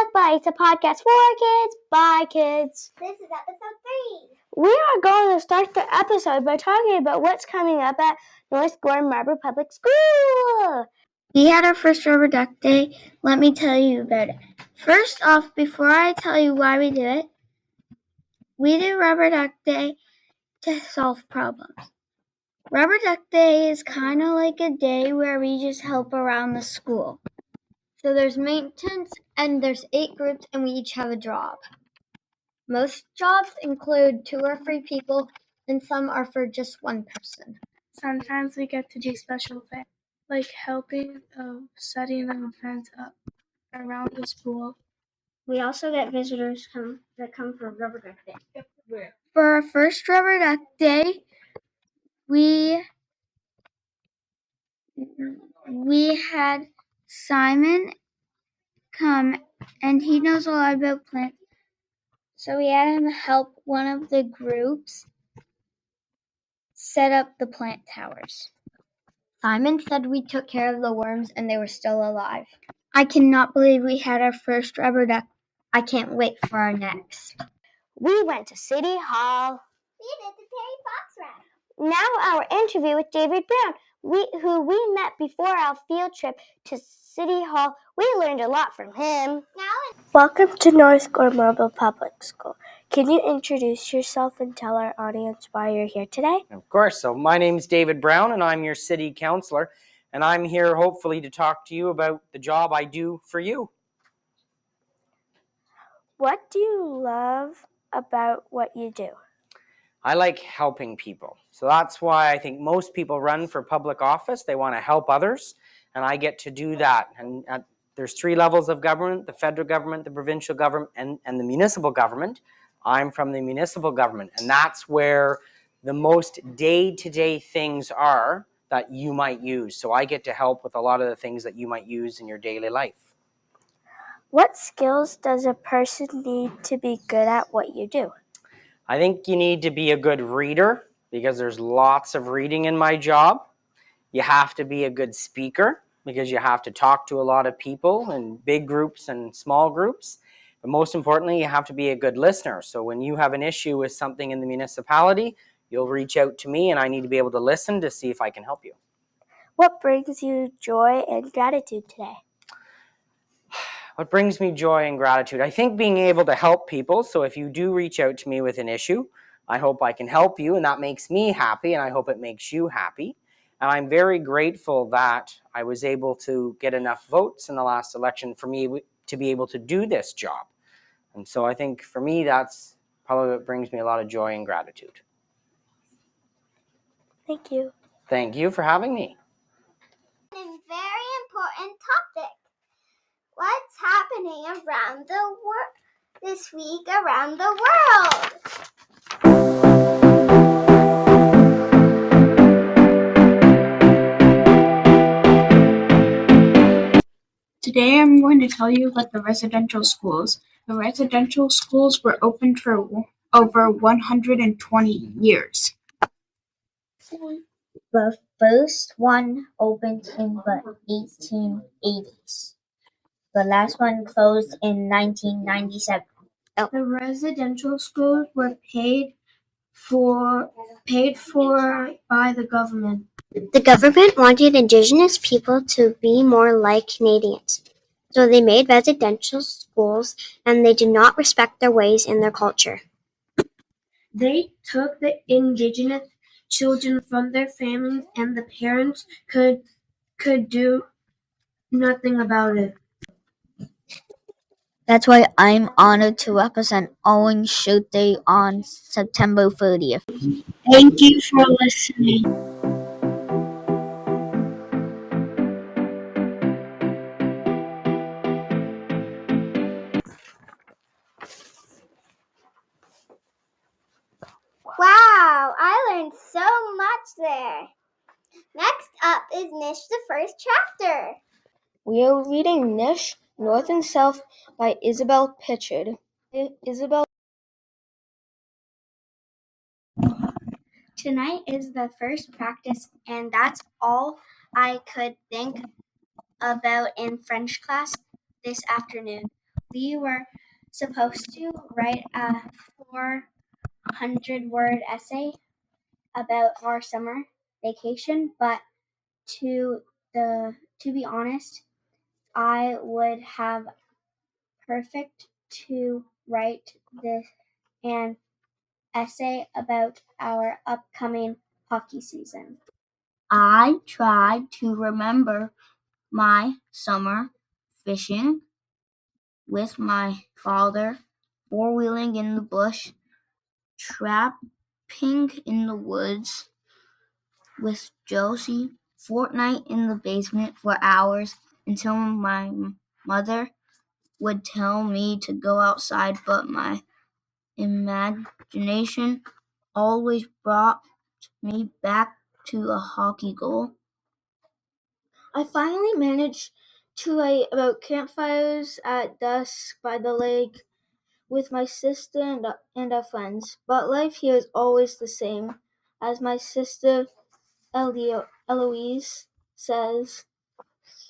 Bug Bites, a podcast for kids, by kids. This is episode 3. We are going to start the episode by talking about what's coming up at North Gorham Marble Public School. We had our first Rubber Duck Day. Let me tell you about it. First off, before I tell you why we do it, we do Rubber Duck Day to solve problems. Rubber Duck Day is kind of like a day where we just help around the school. So there's maintenance and there's 8 groups and we each have a job. Most jobs include 2 or 3 people and some are for just one person. Sometimes we get to do special things, like helping setting a fence up around the school. We also get visitors that come for Rubber Duck Day. For our first Rubber Duck Day, we had Simon come, and he knows a lot about plants. So we had him help one of the groups set up the plant towers. Simon said we took care of the worms and they were still alive. I cannot believe we had our first Rubber Duck. I can't wait for our next. We went to City Hall. We did the Terry Fox ride. Now our interview with David Brown, who we met before our field trip to City Hall. We learned a lot from him. Welcome to North Gorham Marble Public School. Can you introduce yourself and tell our audience why you're here today? Of course. So my name's David Brown and I'm your city councillor. And I'm here hopefully to talk to you about the job I do for you. What do you love about what you do? I like helping people. So that's why I think most people run for public office. They want to help others, and I get to do that. And there's 3 levels of government: the federal government, the provincial government, and the municipal government. I'm from the municipal government, and that's where the most day-to-day things are that you might use. So I get to help with a lot of the things that you might use in your daily life. What skills does a person need to be good at what you do? I think you need to be a good reader because there's lots of reading in my job. You have to be a good speaker because you have to talk to a lot of people in big groups and small groups. But most importantly, you have to be a good listener. So when you have an issue with something in the municipality, you'll reach out to me and I need to be able to listen to see if I can help you. What brings you joy and gratitude today? What brings me joy and gratitude? I think being able to help people. So if you do reach out to me with an issue, I hope I can help you, and that makes me happy, and I hope it makes you happy. And I'm very grateful that I was able to get enough votes in the last election for me to be able to do this job. And so I think for me, that's probably what brings me a lot of joy and gratitude. Thank you. Thank you for having me. A very important topic. What's happening around the world this week around the world? Today I'm going to tell you about the residential schools. The residential schools were opened for over 120 years. The first one opened in the 1880s. The last one closed in 1997. The residential schools were paid for by the government. The government wanted Indigenous people to be more like Canadians, so they made residential schools and they did not respect their ways and their culture. They took the Indigenous children from their families and the parents could do nothing about it. That's why I'm honored to represent Orange Shirt Day on September 30th. Thank you for listening. Wow, I learned so much there. Next up is Nish, the first chapter. We are reading Nish, North and South by Isabelle Picard. Tonight is the first practice, and that's all I could think about in French class this afternoon. we were supposed to write a 400-word essay about our summer vacation, but to be honest, I would have perfect to write an essay about our upcoming hockey season. I tried to remember my summer fishing with my father, four-wheeling in the bush, trapping in the woods with Josie, Fortnite in the basement for hours until my mother would tell me to go outside, but my imagination always brought me back to a hockey goal. I finally managed to write about campfires at dusk by the lake with my sister and our friends. But life here is always the same. As my sister Eloise says,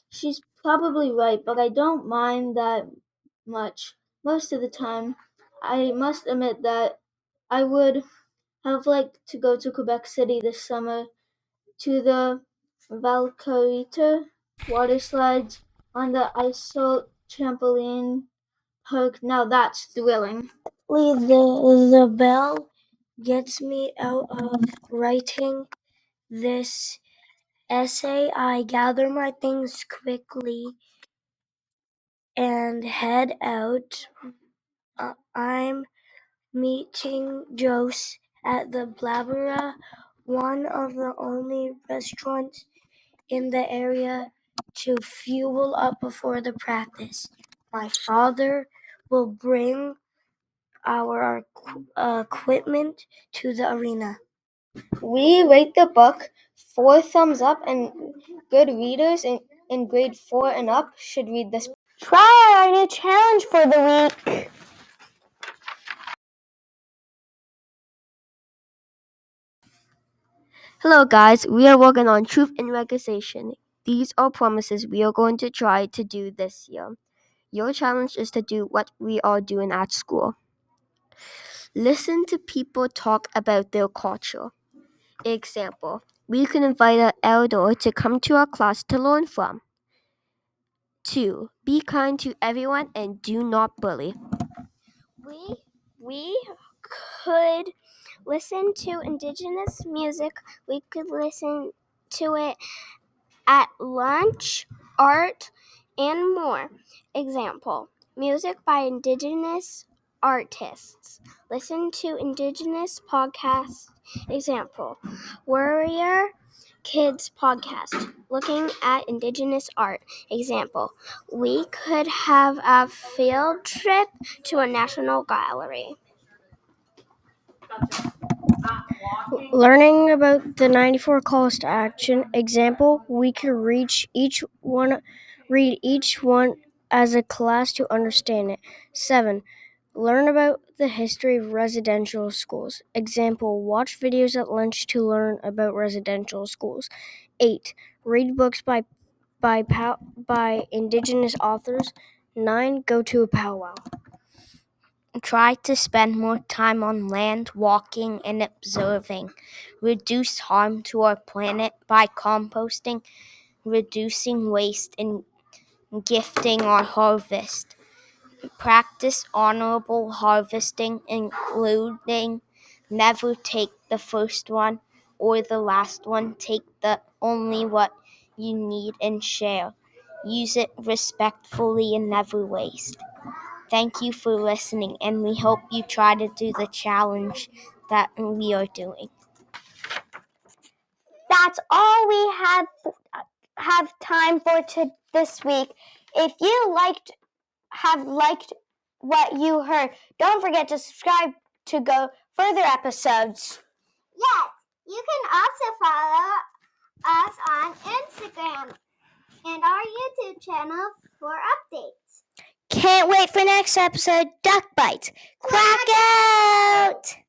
she's probably right, but I don't mind that much most of the time. I must admit that I would have liked to go to Quebec City this summer to the Valcarita water slides on the Isle trampoline park. Now that's thrilling. The bell gets me out of writing this essay. I gather my things quickly and head out. I'm meeting Jose at the Blabera, one of the only restaurants in the area to fuel up before the practice. My father will bring our equipment to the arena. We rate the book 4 thumbs up, and good readers in grade 4 and up should read this. Try our new challenge for the week. Hello guys, we are working on truth and reconciliation. These are promises we are going to try to do this year. Your challenge is to do what we are doing at school. Listen to people talk about their culture. Example, we can invite an elder to come to our class to learn from. 2. Be kind to everyone and do not bully. We could listen to Indigenous music. We could listen to it at lunch, art, and more. Example, music by Indigenous artists. Listen to Indigenous podcasts. Example, Warrior Kids podcast. Looking at Indigenous art. Example, we could have a field trip to a national gallery. Learning about the 94 calls to action. Example, we could read each one as a class to understand it. 7. Learn about the history of residential schools. Example, watch videos at lunch to learn about residential schools. 8. Read books by Indigenous authors. 9. Go to a powwow. Try to spend more time on land, walking, and observing. Reduce harm to our planet by composting, reducing waste, and gifting our harvest. Practice honorable harvesting, including never take the first one or the last one. Take the only what you need and share. Use it respectfully and never waste. Thank you for listening, and we hope you try to do the challenge that we are doing. That's all we have time for this week. If you have liked what you heard, don't forget to subscribe to go further episodes. Yes, you can also follow us on Instagram and our YouTube channel for updates. Can't wait for next episode. Duck Bites. Quack out!